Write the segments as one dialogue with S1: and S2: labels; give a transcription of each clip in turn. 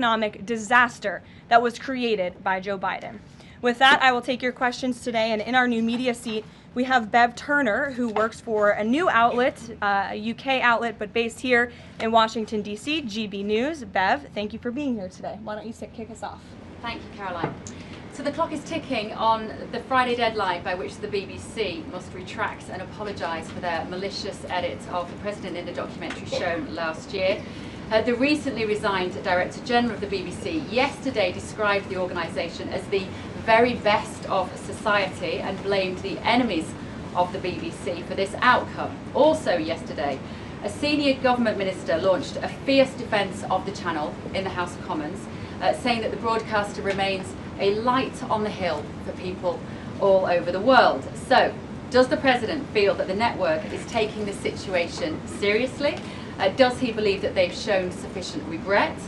S1: economic disaster that was created by Joe Biden. With that, I will take your questions today, and in our new media seat, we have Bev Turner, who works for a new outlet, a UK outlet, but based here in Washington, D.C., GB News. Bev, thank you for being here today. Why don't you kick us off?
S2: Thank you, Caroline. So the clock is ticking on the Friday deadline by which the BBC must retract and apologise for their malicious edit of the President in the documentary shown last year. The recently resigned Director General of the BBC yesterday described the organisation as the very best of society and blamed the enemies of the BBC for this outcome. Also yesterday, a senior government minister launched a fierce defence of the channel in the House of Commons, saying that the broadcaster remains a light on the hill for people all over the world. So, does the President feel that the network is taking this situation seriously? Does he believe that they've shown sufficient regret?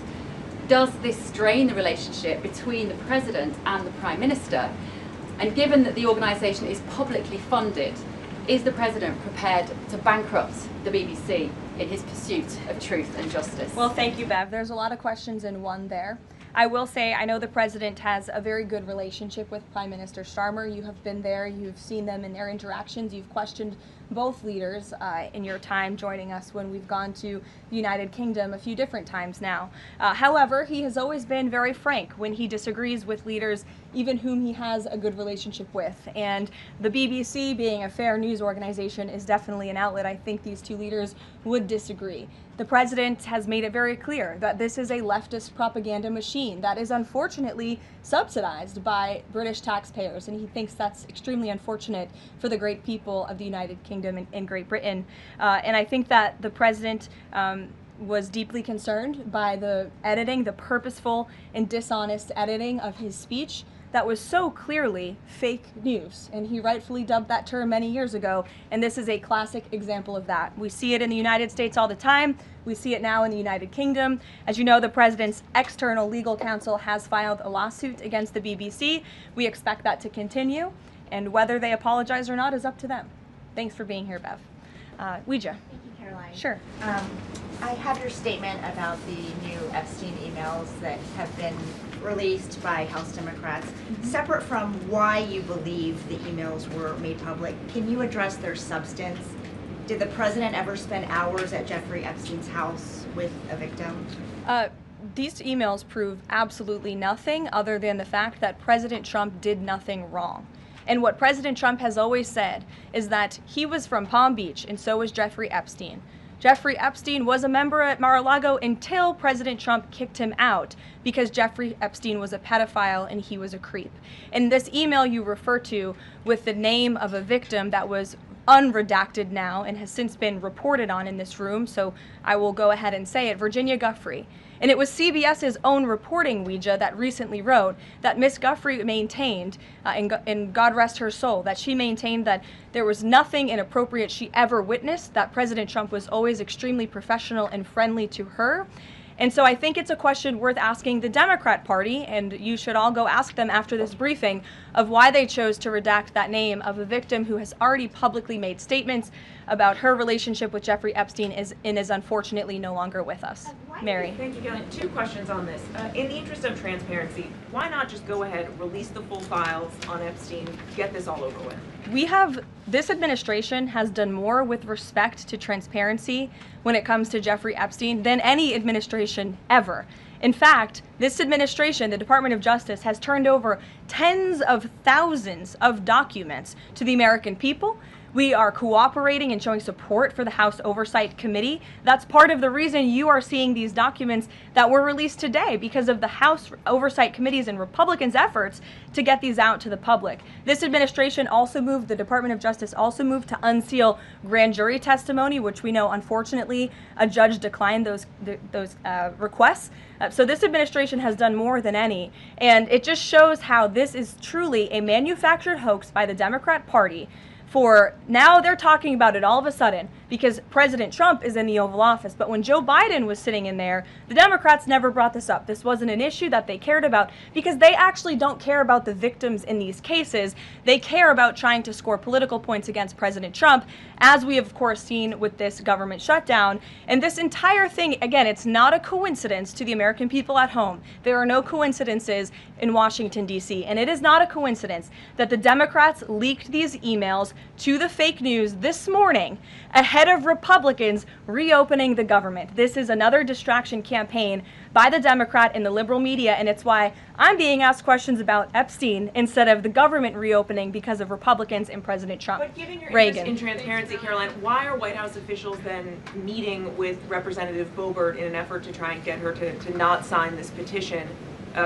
S2: Does this strain the relationship between the President and the Prime Minister? And given that the organisation is publicly funded, is the President prepared to bankrupt the BBC in his pursuit of truth and justice?
S1: Well, thank you, Bev. There's a lot of questions in one there. I will say I know the President has a very good relationship with Prime Minister Starmer. You have been there, you've seen them in their interactions, you've questioned both leaders in your time joining us when we've gone to the United Kingdom a few different times now. However, he has always been very frank when he disagrees with leaders, even whom he has a good relationship with. And the BBC, being a fair news organization, is definitely an outlet I think these two leaders would disagree. The President has made it very clear that this is a leftist propaganda machine that is unfortunately subsidized by British taxpayers, and he thinks that's extremely unfortunate for the great people of the United Kingdom and Great Britain. And I think that the President was deeply concerned by the editing, the purposeful and dishonest editing of his speech that was so clearly fake news, and he rightfully dubbed that term many years ago, and this is a classic example of that. We see it in the United States all the time. We see it now in the United Kingdom. As you know, the President's external legal counsel has filed a lawsuit against the BBC. We expect that to continue, and whether they apologize or not is up to them. Thanks for being here, Bev. Ouija.
S3: Thank you, Caroline.
S1: Sure.
S3: I have your statement about the new Epstein emails that have been released by House Democrats. Separate from why you believe the emails were made public, can you address their substance? Did the President ever spend hours at Jeffrey Epstein's house with a victim?
S1: These emails prove absolutely nothing other than the fact that President Trump did nothing wrong. And what President Trump has always said is that he was from Palm Beach, and so was Jeffrey Epstein. Jeffrey Epstein was a member at Mar-a-Lago until President Trump kicked him out because Jeffrey Epstein was a pedophile and he was a creep. And this email you refer to with the name of a victim that was unredacted now and has since been reported on in this room, so I will go ahead and say it, Virginia Giuffre. And it was CBS's own reporting, Ouija, that recently wrote that Miss Giuffre maintained, and God rest her soul, that she maintained that there was nothing inappropriate she ever witnessed, that President Trump was always extremely professional and friendly to her. And so I think it's a question worth asking the Democrat Party, and you should all go ask them after this briefing, of why they chose to redact that name of a victim who has already publicly made statements about her relationship with Jeffrey Epstein and is unfortunately no longer with us. Mary.
S4: Thank you, Gillian. Two questions on this. In the interest of transparency, why not just go ahead, release the full files on Epstein, get this all over with?
S1: This administration has done more with respect to transparency when it comes to Jeffrey Epstein than any administration ever. In fact, this administration, the Department of Justice, has turned over tens of thousands of documents to the American people. We are cooperating and showing support for the House Oversight Committee. That's part of the reason you are seeing these documents that were released today, because of the House Oversight Committee's and Republicans' efforts to get these out to the public. This administration also moved, the Department of Justice also moved to unseal grand jury testimony, which we know, unfortunately, a judge declined those requests. So this administration has done more than any, and it just shows how this is truly a manufactured hoax by the Democrat Party for now they're talking about it all of a sudden because President Trump is in the Oval Office. But when Joe Biden was sitting in there, the Democrats never brought this up. This wasn't an issue that they cared about because they actually don't care about the victims in these cases. They care about trying to score political points against President Trump, as we have, of course, seen with this government shutdown. And this entire thing, again, it's not a coincidence to the American people at home. There are no coincidences in Washington, D.C. And it is not a coincidence that the Democrats leaked these emails to the fake news this morning ahead of Republicans reopening the government. This is another distraction campaign by the Democrat and the liberal media, and it's why I'm being asked questions about Epstein instead of the government reopening because of Republicans and President Trump.
S4: But given your
S1: Reagan.
S4: interest in transparency, Caroline, why are White House officials then meeting with Representative Boebert in an effort to try and get her to not sign this petition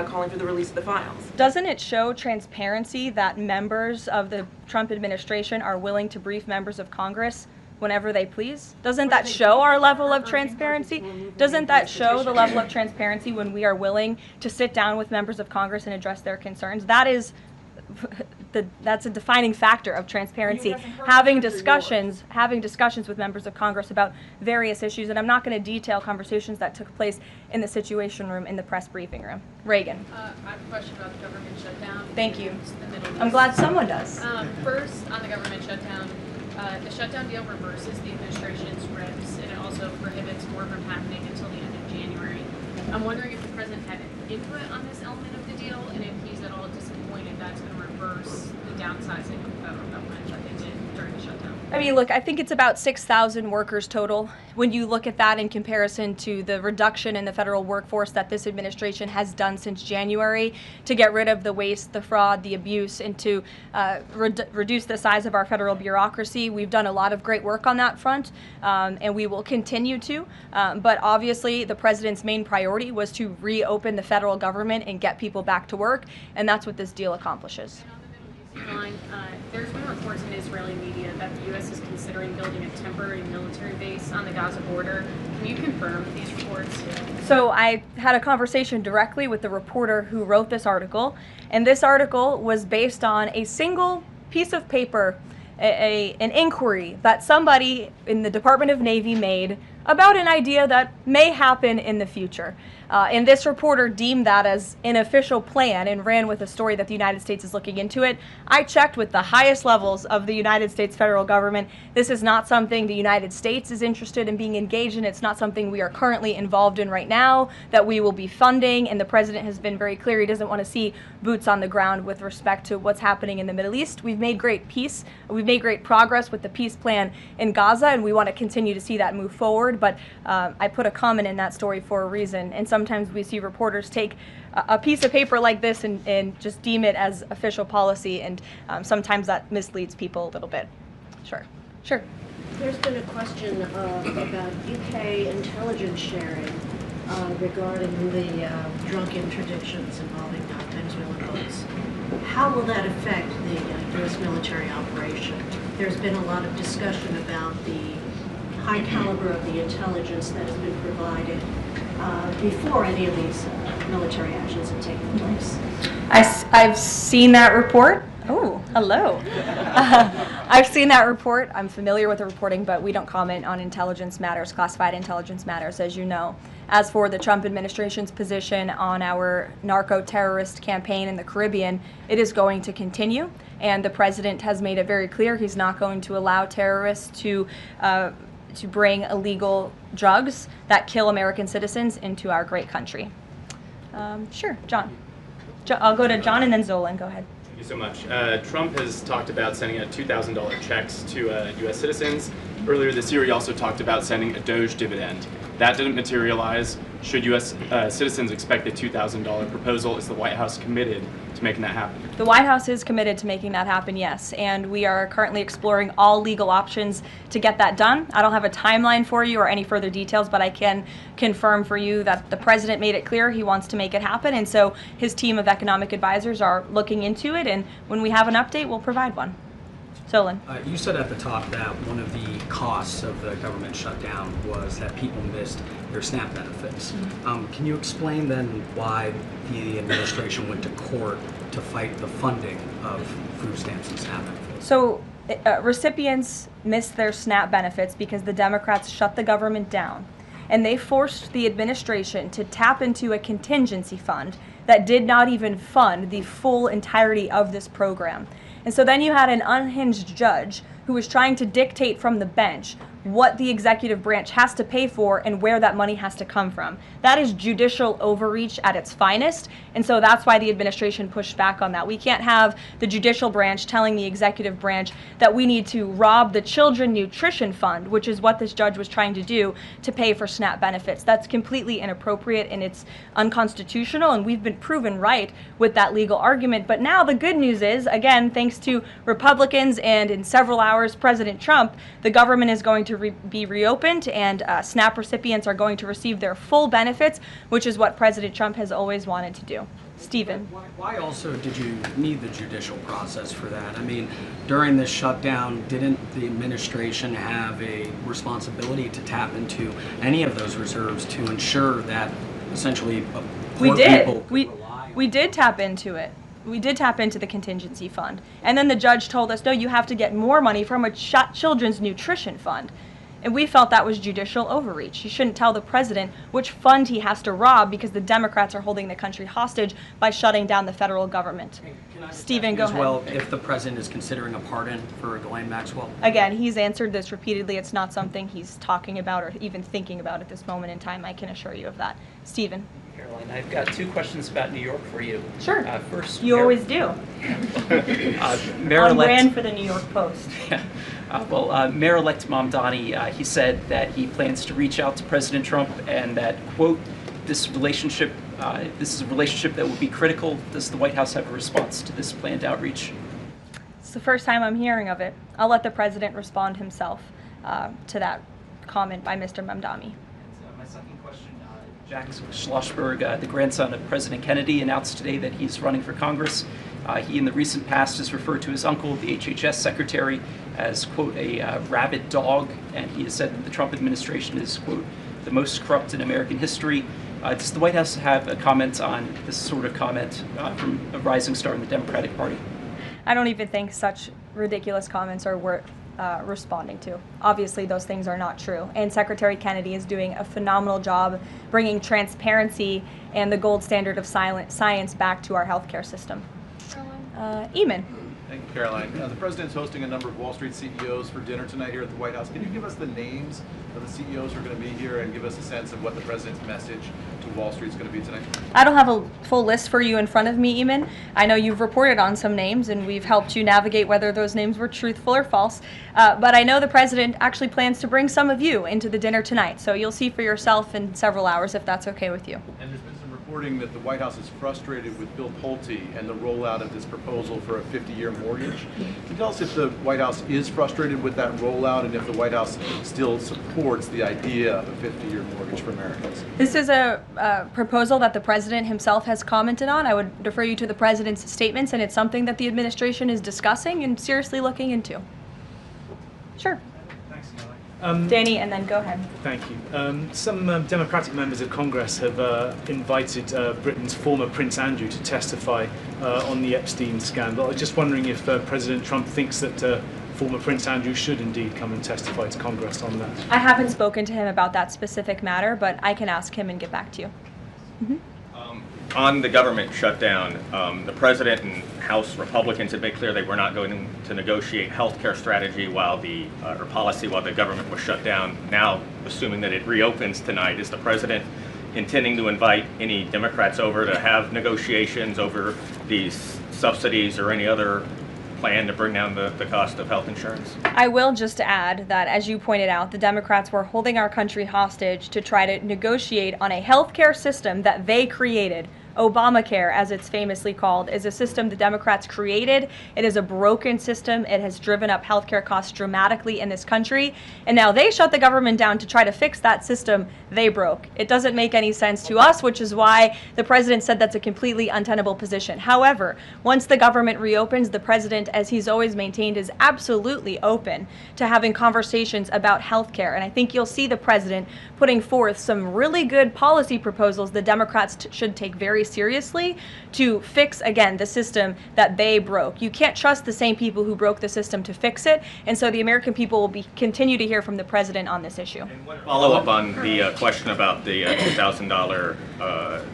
S4: calling for the release of the files?
S1: Doesn't it show transparency that members of the Trump administration are willing to brief members of Congress whenever they please? Doesn't that show our level of transparency? Doesn't that show the level of transparency when we are willing to sit down with members of Congress and address their concerns? That is that's a defining factor of transparency. Having discussions with members of Congress about various issues, and I'm not going to detail conversations that took place in the Situation Room, in the press briefing room. Reagan.
S5: I have a question about the government shutdown.
S1: Thank you.
S5: The Middle East.
S1: I'm glad someone does.
S5: First, on the government shutdown, the shutdown deal reverses the administration's reps, and it also prohibits war from happening until the end of January. I'm wondering if the president had input on this element of the deal, and if he's at all disappointed that's going to reverse the downsizing of the federal government that they did during the shutdown.
S1: I mean, look, I think it's about 6,000 workers total. When you look at that in comparison to the reduction in the federal workforce that this administration has done since January to get rid of the waste, the fraud, the abuse, and to reduce the size of our federal bureaucracy, we've done a lot of great work on that front, and we will continue to. But obviously, the president's main priority was to reopen the federal government and get people back to work, and that's what this deal accomplishes.
S5: Line, there's been reports in Israeli media that the U.S. is considering building a temporary military base on the Gaza border. Can you confirm these reports?
S1: So I had a conversation directly with the reporter who wrote this article, and this article was based on a single piece of paper, an inquiry that somebody in the Department of Navy made about an idea that may happen in the future. And this reporter deemed that as an official plan and ran with a story that the United States is looking into it. I checked with the highest levels of the United States federal government. This is not something the United States is interested in being engaged in. It's not something we are currently involved in right now that we will be funding. And the president has been very clear he doesn't want to see boots on the ground with respect to what's happening in the Middle East. We've made great peace. We've made great progress with the peace plan in Gaza, and we want to continue to see that move forward. But I put a comment in that story for a reason, and sometimes we see reporters take a piece of paper like this and just deem it as official policy, and sometimes that misleads people a little bit. Sure.
S6: There's been a question about UK intelligence sharing regarding the drunken interdictions involving Venezuelan boats. How will that affect the U.S. military operation? There's been a lot of discussion about the high caliber of the intelligence that has been provided before any of these military actions have taken place.
S1: I've seen that report. Oh, hello. I've seen that report. I'm familiar with the reporting, but we don't comment on intelligence matters, classified intelligence matters, as you know. As for the Trump administration's position on our narco-terrorist campaign in the Caribbean, it is going to continue, and the president has made it very clear he's not going to allow terrorists to bring illegal drugs that kill American citizens into our great country. Sure, John. I'll go to John and then Zolan. Go ahead.
S7: Thank you so much. Trump has talked about sending out $2,000 checks to U.S. citizens. Earlier this year, he also talked about sending a Doge dividend. That didn't materialize. Should U.S. Citizens expect the $2,000 proposal? Is the White House committed to making that happen?
S1: The White House is committed to making that happen, yes, and we are currently exploring all legal options to get that done. I don't have a timeline for you or any further details, but I can confirm for you that the president made it clear he wants to make it happen, and so his team of economic advisors are looking into it, and when we have an update, we'll provide one. Solon.
S8: You said at the top that one of the costs of the government shutdown was that people missed their SNAP benefits. Can you explain then why the administration went to court to fight the funding of food stamps and SNAP benefits?
S1: So Recipients missed their SNAP benefits because the Democrats shut the government down. And they forced the administration to tap into a contingency fund that did not even fund the full entirety of this program. And so then you had an unhinged judge who was trying to dictate from the bench what the executive branch has to pay for and where that money has to come from. That is judicial overreach at its finest, and so that's why the administration pushed back on that. We can't have the judicial branch telling the executive branch that we need to rob the Children Nutrition Fund, which is what this judge was trying to do, to pay for SNAP benefits. That's completely inappropriate and it's unconstitutional, and we've been proven right with that legal argument. But now the good news is, again, thanks to Republicans and in several hours President Trump, the government is going to be reopened, and SNAP recipients are going to receive their full benefits, which is what President Trump has always wanted to do. Stephen.
S8: Why also did you need the judicial process for that? I mean, during this shutdown, didn't the administration have a responsibility to tap into any of those reserves to ensure that essentially
S1: We
S8: poor
S1: did.
S8: people could rely on?
S1: We did tap into it. We did tap into the contingency fund. And then the judge told us, no, you have to get more money from a children's nutrition fund. And we felt that was judicial overreach. You shouldn't tell the president which fund he has to rob because the Democrats are holding the country hostage by shutting down the federal government.
S8: Can I just
S1: Stephen,
S8: ask
S1: go
S8: as
S1: ahead.
S8: well, if the president is considering a pardon for Ghislaine Maxwell?
S1: Again, he's answered this repeatedly. It's not something he's talking about or even thinking about at this moment in time. I can assure you of that. Stephen.
S9: Caroline, I've got two questions about New York for you.
S1: Sure.
S9: First,
S1: You always do. On brand for the New York Post.
S9: Mayor-elect Mamdani, he said that he plans to reach out to President Trump and that, quote, this is a relationship that will be critical. Does the White House have a response to this planned outreach?
S1: It's the first time I'm hearing of it. I'll let the president respond himself to that comment by Mr. Mamdani.
S9: My second question, Jack Schlossberg, the grandson of President Kennedy, announced today that he's running for Congress. He, in the recent past, has referred to his uncle, the HHS secretary, as, quote, a rabid dog, and he has said that the Trump administration is, quote, the most corrupt in American history. Does the White House have a comment on this sort of comment from a rising star in the Democratic Party?
S1: I don't even think such ridiculous comments are worth responding to. Obviously, those things are not true. And Secretary Kennedy is doing a phenomenal job bringing transparency and the gold standard of science back to our healthcare system. Eamon.
S10: Thank you, Caroline. The president's hosting a number of Wall Street CEOs for dinner tonight here at the White House. Can you give us the names of the CEOs who are going to be here and give us a sense of what the president's message to Wall Street is going to be tonight?
S1: I don't have a full list for you in front of me, Eamon. I know you've reported on some names and we've helped you navigate whether those names were truthful or false. But I know the president actually plans to bring some of you into the dinner tonight. So you'll see for yourself in several hours if that's okay with you.
S10: And there's been some reporting that the White House is frustrated with Bill Pulte and the rollout of this proposal for a 50-year mortgage. Can you tell us if the White House is frustrated with that rollout and if the White House still supports the idea of a 50-year mortgage for Americans?
S1: This is a proposal that the president himself has commented on. I would refer you to the president's statements, and it's something that the administration is discussing and seriously looking into. Sure.
S11: Thanks, Caroline.
S1: Danny, and then go ahead.
S11: Thank you. Some Democratic members of Congress have invited Britain's former Prince Andrew to testify on the Epstein scandal. I was just wondering if President Trump thinks that former Prince Andrew should indeed come and testify to Congress on that.
S1: I haven't spoken to him about that specific matter, but I can ask him and get back to you.
S12: On the government shutdown, the president and House Republicans have made clear they were not going to negotiate health care strategy or policy while the government was shut down. Now, assuming that it reopens tonight, is the president intending to invite any Democrats over to have negotiations over these subsidies or any other plan to bring down the cost of health insurance?
S1: I will just add that, as you pointed out, the Democrats were holding our country hostage to try to negotiate on a healthcare system that they created. Obamacare, as it's famously called, is a system the Democrats created. It is a broken system. It has driven up healthcare costs dramatically in this country. And now they shut the government down to try to fix that system they broke. It doesn't make any sense to us, which is why the president said that's a completely untenable position. However, once the government reopens, the president, as he's always maintained, is absolutely open to having conversations about healthcare. And I think you'll see the president putting forth some really good policy proposals the Democrats should take very seriously to fix, again, the system that they broke. You can't trust the same people who broke the system to fix it, and so the American people will continue to hear from the president on this issue.
S12: Follow up on the question about the $2,000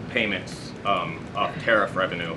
S12: payments off tariff revenue.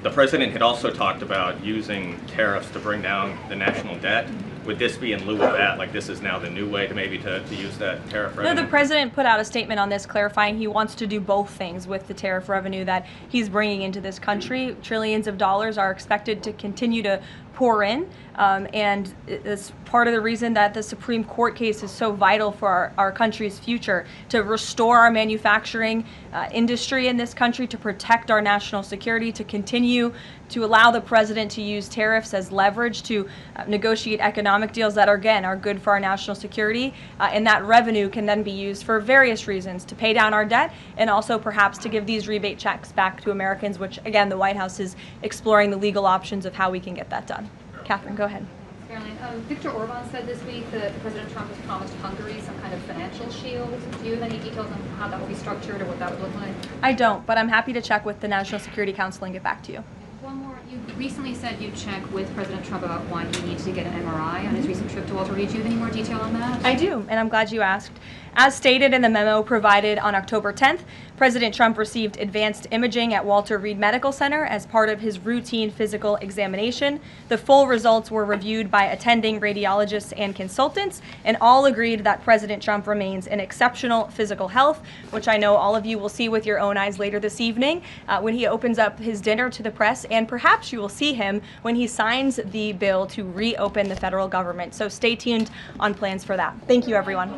S12: The president had also talked about using tariffs to bring down the national debt. Would this be in lieu of that? Like this is now the new way to maybe to use that tariff revenue?
S1: No, the president put out a statement on this clarifying he wants to do both things with the tariff revenue that he's bringing into this country. Trillions of dollars are expected to continue to pour in, and it's part of the reason that the Supreme Court case is so vital for our country's future, to restore our manufacturing industry in this country, to protect our national security, to continue to allow the president to use tariffs as leverage to negotiate economic deals that are good for our national security, and that revenue can then be used for various reasons, to pay down our debt and also perhaps to give these rebate checks back to Americans, which again the White House is exploring the legal options of how we can get that done. Catherine, go ahead.
S2: Caroline, Viktor Orban said this week that President Trump has promised Hungary some kind of financial shield. Do you have any details on how that will be structured or what that would look like?
S1: I don't, but I'm happy to check with the National Security Council and get back to you.
S2: One more. You recently said you'd check with President Trump about why he needs to get an MRI on his recent trip to Walter Reed. Do you have any more detail on that?
S1: I do, and I'm glad you asked. As stated in the memo provided on October 10th, President Trump received advanced imaging at Walter Reed Medical Center as part of his routine physical examination. The full results were reviewed by attending radiologists and consultants, and all agreed that President Trump remains in exceptional physical health, which I know all of you will see with your own eyes later this evening when he opens up his dinner to the press, and perhaps you will see him when he signs the bill to reopen the federal government. So stay tuned on plans for that. Thank you, everyone.